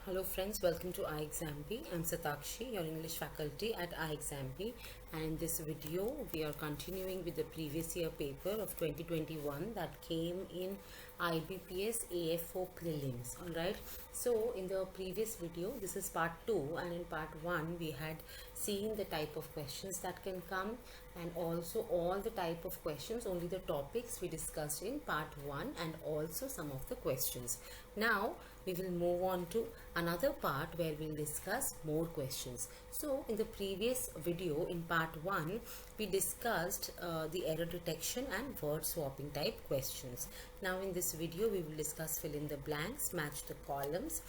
Hello friends, welcome to iExamP. I'm Satakshi, your English faculty at iExamP, and in this video we are continuing with the previous year paper of 2021 that came in IBPS AFO prelims. Alright, so in the previous video, this is part 2, and in part 1 we had seen the type of questions that can come and also all the type of questions, only the topics we discussed in part 1 and also some of the questions. Now we will move on to another part where we'll discuss more questions. So in the previous video in part 1 we discussed the error detection and word swapping type questions. Now in this video we will discuss fill in the blanks, match the columns,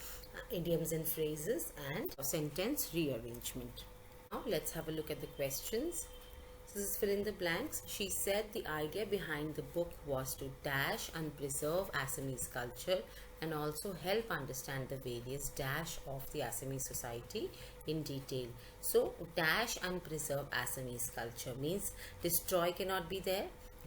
idioms and phrases, and sentence rearrangement. Now let's have a look at the questions. So this is fill in the blanks. She said the idea behind the book was to dash and preserve Assamese culture and also help understand the various dash of the Assamese society in detail. So dash and preserve Assamese culture means destroy cannot be there,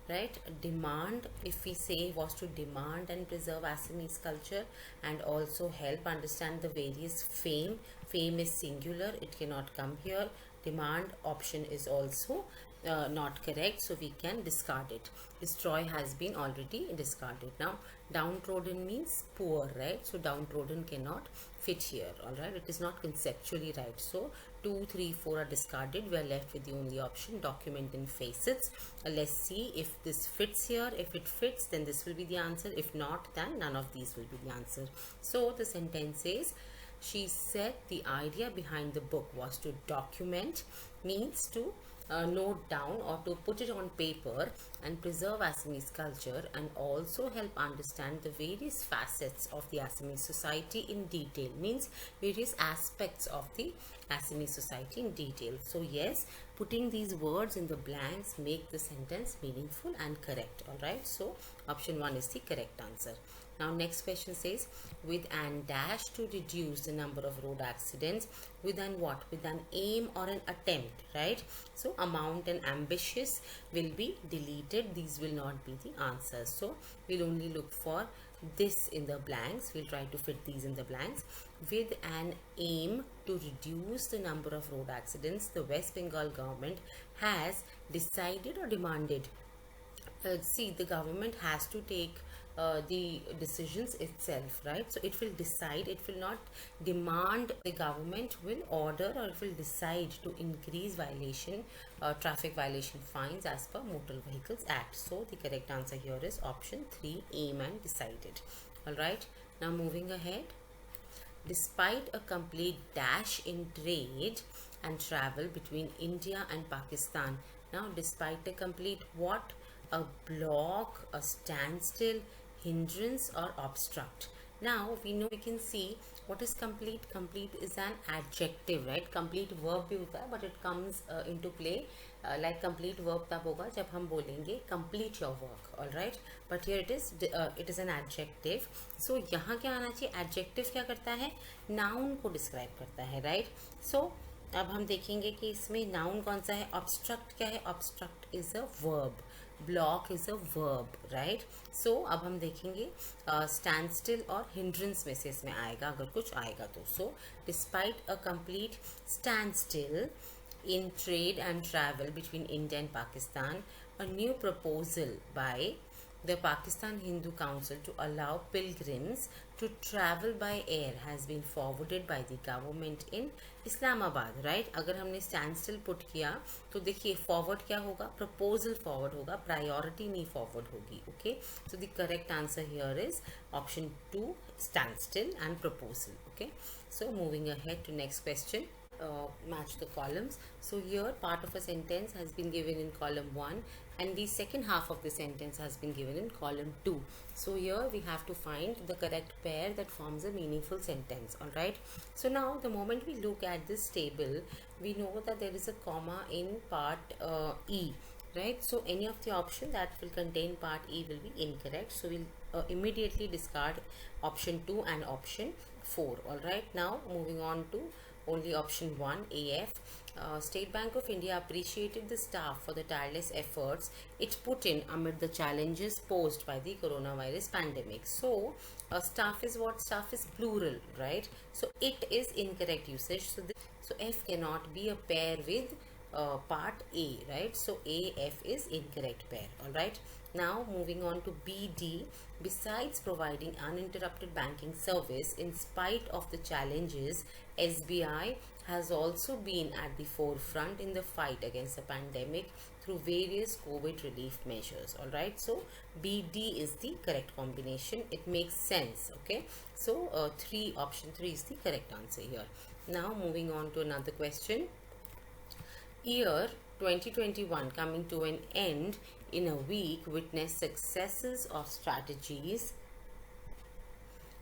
right? Demand, if we say, was to demand and preserve Assamese culture and also help understand the various fame is singular, it cannot come here. Demand option is also not correct, so we can discard it. Destroy has been already discarded. Now downtrodden means poor, right? So downtrodden cannot fit here. All right, it is not conceptually right. So 2, 3, 4 are discarded. We are left with the only option, document in facets. Let's see if this fits here. If it fits, then this will be the answer. If not, then none of these will be the answer. So the sentence says, she said the idea behind the book was to document, means to note down or to put it on paper and preserve Assamese culture and also help understand the various facets of the Assamese society in detail, means various aspects of the Assamese society in detail. So yes, putting these words in the blanks make the sentence meaningful and correct. Alright, so option 1 is the correct answer. Now next question says, with an dash to reduce the number of road accidents, with an what? With an aim or an attempt, right? So amount and ambitious will be deleted. These will not be the answers. So we'll only look for this in the blanks. We'll try to fit these in the blanks. With an aim to reduce the number of road accidents, the West Bengal government has decided or demanded. See, the government has to take the decisions itself, right? So it will decide, it will not demand. The government will order or it will decide to increase traffic violation fines as per Motor Vehicles Act. So the correct answer here is option 3, aim and decided. All right, now moving ahead. Despite a complete dash in trade and travel between India and Pakistan. Now despite a complete what? A block, a standstill, hindrance or obstruct. Now we know, we can see what is complete. Complete is an adjective, right? Complete verb भी होता है, but it comes into play like complete verb तब होगा जब हम बोलेंगे complete your work. All right, but here it is an adjective. So यहाँ क्या आना चाहिए? Adjective क्या करता है? Noun को describe करता है, right? So अब हम देखेंगे कि इसमें नाउन कौन सा है. ऑब्स्ट्रक्ट क्या है? Obstruct is a verb, block is a verb, right. So अब हम देखेंगे स्टैंड स्टिल और हिंड्रेंस में से इसमें आएगा अगर कुछ आएगा तो. So despite a complete stand still in trade and travel between India and Pakistan, a new proposal by the Pakistan Hindu Council to allow pilgrims to travel by air has been forwarded by the government in Islamabad, right? अगर हमने stand still put किया तो देखिए forward क्या होगा? Proposal forward होगा, priority नहीं forward होगी. Okay, so the correct answer here is option 2, stand still and proposal. Okay, so moving ahead to next question. Match the columns. So here part of a sentence has been given in column 1 and the second half of the sentence has been given in column 2. So here we have to find the correct pair that forms a meaningful sentence. All right, so now the moment we look at this table, we know that there is a comma in part E, right? So any of the option that will contain part E will be incorrect, so we'll immediately discard option 2 and option 4. All right, now moving on to only option 1 AF. State Bank of India appreciated the staff for the tireless efforts it put in amid the challenges posed by the coronavirus pandemic. So, staff is what? Staff is plural, right? So, it is incorrect usage. So F cannot be a pair with part A, right? So AF is incorrect pair, alright. Now moving on to BD. Besides providing uninterrupted banking service in spite of the challenges, SBI has also been at the forefront in the fight against the pandemic through various COVID relief measures. Alright, so BD is the correct combination. It makes sense, okay? So option 3 is the correct answer here. Now moving on to another question. Year 2021 coming to an end in a week witnessed successes of strategies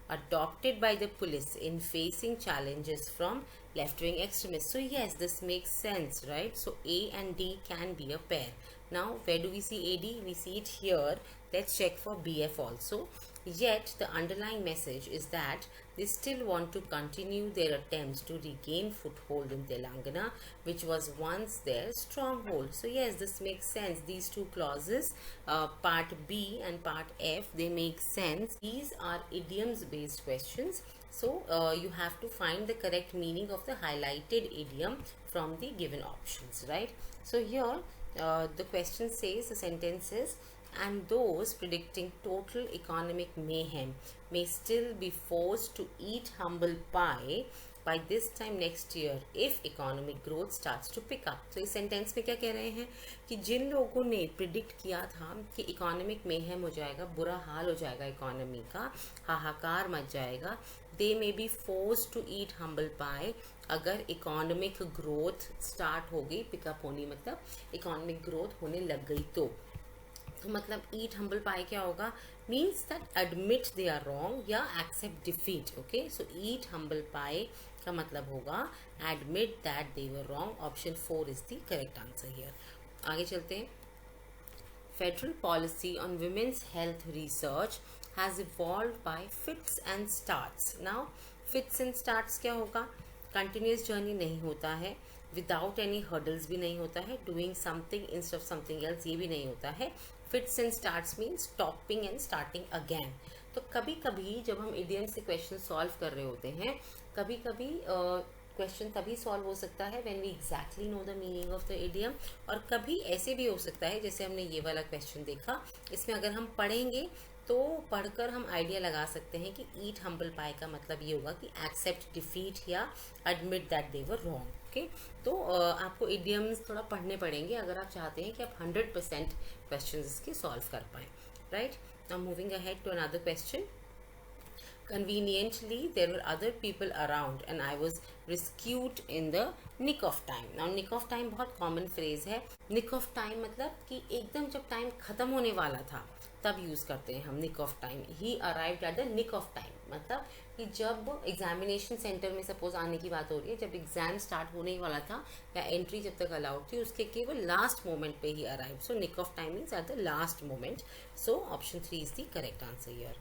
adopted by the police in facing challenges from left-wing extremists. So yes, this makes sense, right? So A and D can be a pair. Now where do we see AD? We see it here. Let's check for BF also. Yet the underlying message is that they still want to continue their attempts to regain foothold in Telangana, which was once their stronghold. So yes, this makes sense. These two clauses, part B and part F, they make sense. These are idioms based questions. So you have to find the correct meaning of the highlighted idiom from the given options, right? So here the question says, the sentence is, and those predicting total economic mayhem may still be forced to eat humble pie by this time next year if economic growth starts to pick up. तो इस sentence में क्या कह रहे हैं कि जिन लोगों ने प्रिडिक्ट किया था कि इकोनॉमिक मेहम हो जाएगा, बुरा हाल हो जाएगा इकोनॉमी का, हाहाकार मच जाएगा, they may be forced to eat humble pie अगर इकोनॉमिक ग्रोथ स्टार्ट हो गई, पिकअप होनी मतलब इकोनॉमिक ग्रोथ होने लग गई तो मतलब ईट हम्बल पाई क्या होगा, means that admit they are wrong या accept defeat. Okay, so eat humble pie का मतलब होगा admit that they were wrong. Option 4 is the correct answer here. आगे चलते हैं. Federal policy on women's health research has evolved by fits and starts. Now fits and starts क्या होगा, continuous journey नहीं होता है, विदाउट एनी हर्डल्स भी नहीं होता है, doing something instead of something else ये भी नहीं होता है. Fits and starts mean stopping and starting again. तो कभी कभी जब हम इडियम से क्वेश्चन सॉल्व कर रहे होते हैं, कभी कभी क्वेश्चन तभी सॉल्व हो सकता है when we exactly know the meaning of the idiom, और कभी ऐसे भी हो सकता है जैसे हमने ये वाला क्वेश्चन देखा, इसमें अगर हम पढ़ेंगे तो पढ़कर हम आइडिया लगा सकते हैं कि ईट हम्बल पाई का मतलब ये होगा कि एक्सेप्ट डिफीट या admit that they were wrong. Okay, तो आपको इडियम्स थोड़ा पढ़ने पड़ेंगे अगर आप चाहते हैं कि आप 100% क्वेश्चंस इसके सॉल्व कर पाएँ. Right, now moving ahead to another question. Conveniently, there were other people around and I was rescued in the nick of time. Now, nick of time बहुत common phrase है. nick of time मतलब कि एकदम जब time ख़त्म होने वाला था तब यूज़ करते हैं हम nick of time. He arrived at the nick of time मतलब कि जब एग्जामिनेशन सेंटर में सपोज आने की बात हो रही है, जब एग्जाम स्टार्ट होने ही वाला था या एंट्री जब तक अलाउड थी, उसके केवल लास्ट मोमेंट पे ही arrive. So nick of time means at the last moment. So option 3 is the correct answer here.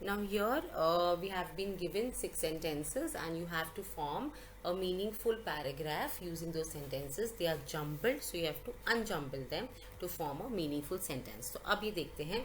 Now here we have been given 6 sentences and you have to form a meaningful paragraph using those sentences. They are jumbled, so you have to unjumble them to form a meaningful sentence. तो अब ये देखते हैं.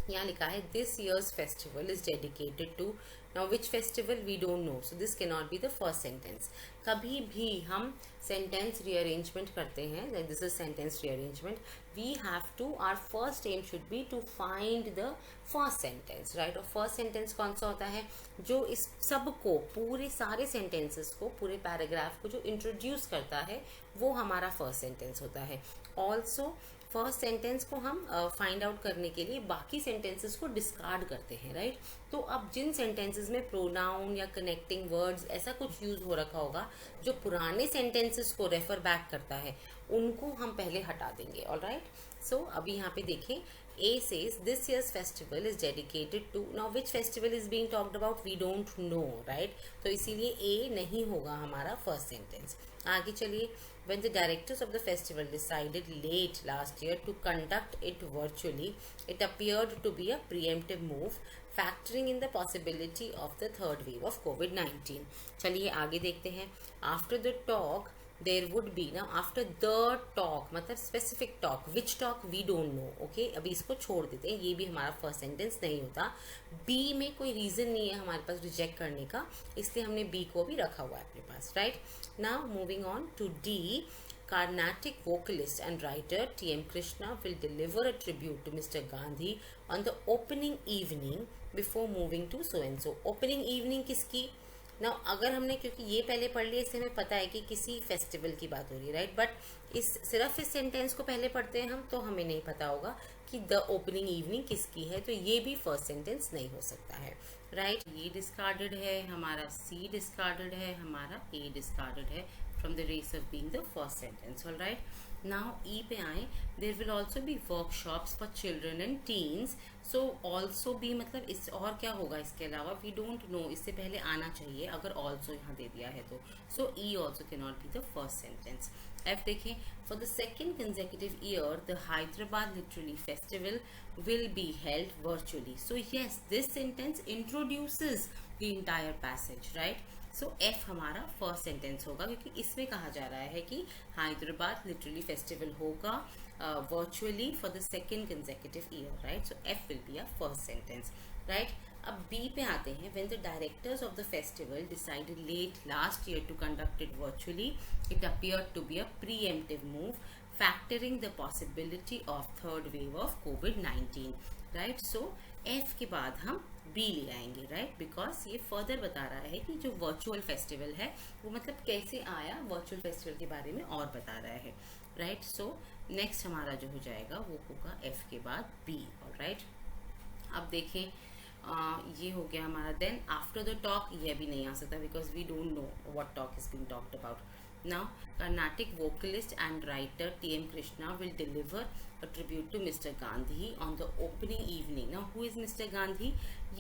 यहाँ लिखा है this year's festival is dedicated to. Now which festival we don't know, so this cannot be the first sentence. कभी भी हम sentence rearrangement करते हैं, like this is sentence rearrangement, we have to, our first aim should be to find the first sentence, right? और first sentence कौन सा होता है, जो इस सब को, पूरे सारे sentences को, पूरे paragraph को जो introduce करता है, वो हमारा first sentence होता है. Also फर्स्ट सेंटेंस को हम फाइंड आउट करने के लिए बाकी सेंटेंसेस को डिस्कार्ड करते हैं, राइट? तो अब जिन सेंटेंसेस में प्रोनाउन या कनेक्टिंग वर्ड्स ऐसा कुछ यूज हो रखा होगा जो पुराने सेंटेंसेस को रेफर बैक करता है, उनको हम पहले हटा देंगे. ऑलराइट, सो अभी यहाँ पे देखें. A says this year's festival is dedicated to. Now which festival is being talked about we don't know, right? तो इसीलिए A नहीं होगा हमारा फर्स्ट सेंटेंस. आगे चलिए. When the directors of the festival decided late last year to conduct it virtually, it appeared to be a preemptive move factoring in the possibility of the third wave of COVID-19. चलिए आगे देखते हैं. After the talk there would be, now after the talk मतलब specific talk, which talk we don't know. Okay, अभी इसको छोड़ देते हैं, ये भी हमारा फर्स्ट सेंटेंस नहीं होता. B में कोई रीज़न नहीं है हमारे पास रिजेक्ट करने का, इसलिए हमने B को भी रखा हुआ है अपने पास. Right, now moving on to D. Carnatic vocalist and writer T.M. Krishna will deliver a tribute to Mr. Gandhi on the opening evening before moving to so and so. Opening evening किसकी? Now अगर हमने, क्योंकि ये पहले पढ़ लिया, इससे हमें पता है कि किसी फेस्टिवल की बात हो रही है. राइट, बट सिर्फ इस सेंटेंस को पहले पढ़ते हैं हम, तो हमें नहीं पता होगा कि द ओपनिंग इवनिंग किसकी है, तो ये भी फर्स्ट सेंटेंस नहीं हो सकता है. राइट, ये डिस्कार्डेड है हमारा, सी डिस्कार्डेड है हमारा, ए डिस्कार्डेड है from the race of being the first sentence. All right, now E पे आए. There will also be workshops for children and teens. So also भी मतलब इस और क्या होगा इसके अलावा, we don't know, इससे पहले आना चाहिए अगर also यहाँ दे दिया है तो. So E also cannot be the first sentence. F देखें. For the second consecutive year, the Hyderabad Literary Festival will be held virtually. So yes, this sentence introduces the entire passage, right? So F हमारा first sentence होगा, क्योंकि इसमें कहा जा रहा है कि हैदराबाद लिटरली फेस्टिवल होगा virtually for the second consecutive year. Right, so F will be a first sentence. Right, अब बी पे आते हैं. When the directors of the festival decided late last year to conduct it virtually, it appeared to be a preemptive move factoring the possibility of third wave of covid. Right, so F के बाद हम B ले आएंगे. Right, because ये further बता रहा है कि जो वर्चुअल फेस्टिवल है वो मतलब कैसे आया, वर्चुअल फेस्टिवल के बारे में और बता रहा है. राइट, सो नेक्स्ट हमारा जो हो जाएगा वो होगा एफ के बाद बी. राइट, अब देखें ये हो गया हमारा. देन आफ्टर द टॉक, ये भी नहीं आ सकता because we don't know what talk is being talked about. Now, Carnatic vocalist and writer T.M. Krishna will deliver a tribute to Mr. Gandhi on the opening evening. Now, who is Mr. Gandhi?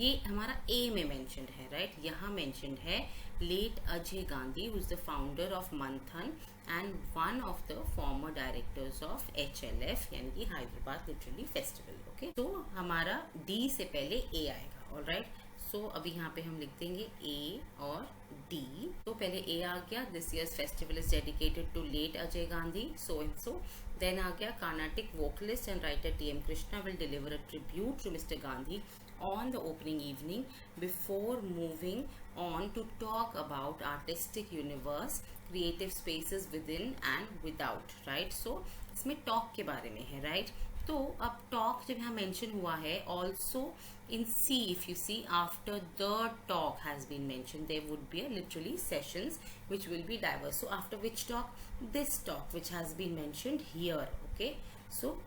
ये हमारा A में mentioned है. right, यहाँ mentioned है late Ajay Gandhi, who is the founder of Manthan and one of the former directors of HLF, यानी कि Hyderabad literary festival. Okay, तो हमारा D से पहले A आएगा. ऑलराइट, सो अभी यहाँ पे हम लिख देंगे A और D. तो पहले A आ गया, this year's festival is dedicated to late Ajay Gandhi, so and so. Then आ गया Carnatic vocalist and writer T.M. Krishna will deliver a tribute to mister Gandhi on the opening evening before moving on to talk about artistic universe, creative spaces within and without. right, so इसमें talk के बारे में है. right, तो अब talk जब यहाँ mention हुआ है, also in C if you see after the talk has been mentioned there would be a literally sessions which will be diverse. So after which talk? This talk which has been mentioned here. okay, so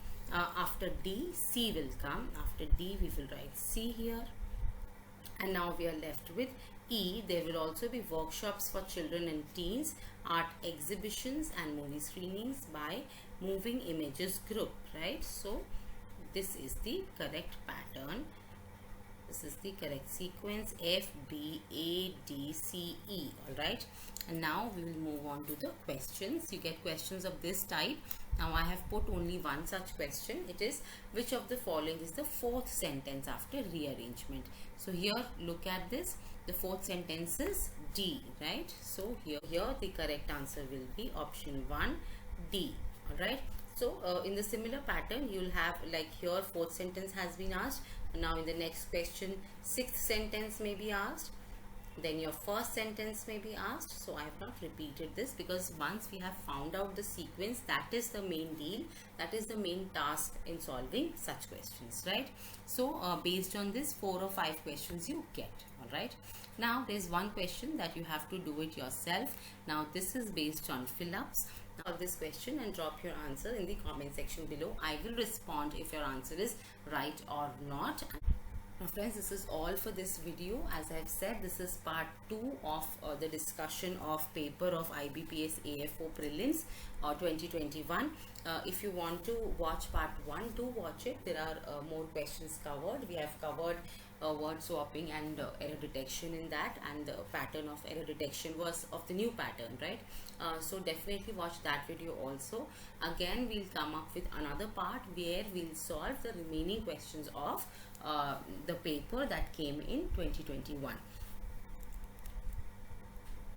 after D, C will come. After D we will write C here, and now we are left with E. There will also be workshops for children and teens, art exhibitions and movie screenings by Moving Images Group. right, so this is the correct pattern, this is the correct sequence, F, B, A, D, C, E. all right, and now we will move on to the questions. You get questions of this type. Now I have put only one such question. It is, which of the following is the fourth sentence after rearrangement? So here look at this, the fourth sentence is D. right, so here the correct answer will be option 1 D. all right, so in the similar pattern you will have, like here fourth sentence has been asked. Now in the next question sixth sentence may be asked, then your first sentence may be asked. So I have not repeated this because once we have found out the sequence, that is the main deal, that is the main task in solving such questions. right, so based on this 4 or 5 questions you get. all right, now there is one question that you have to do it yourself. Now this is based on fill-ups. Now this question and drop your answer in the comment section below. I will respond if your answer is right or not. Now friends, this is all for this video. As I have said, this is part 2 of the discussion of paper of IBPS AFO prelims. or 2021. If you want to watch part 1, do watch it. There are more questions covered. We have covered word swapping and error detection in that, and the pattern of error detection was of the new pattern, right? So definitely watch that video also. Again, we'll come up with another part where we'll solve the remaining questions of the paper that came in 2021.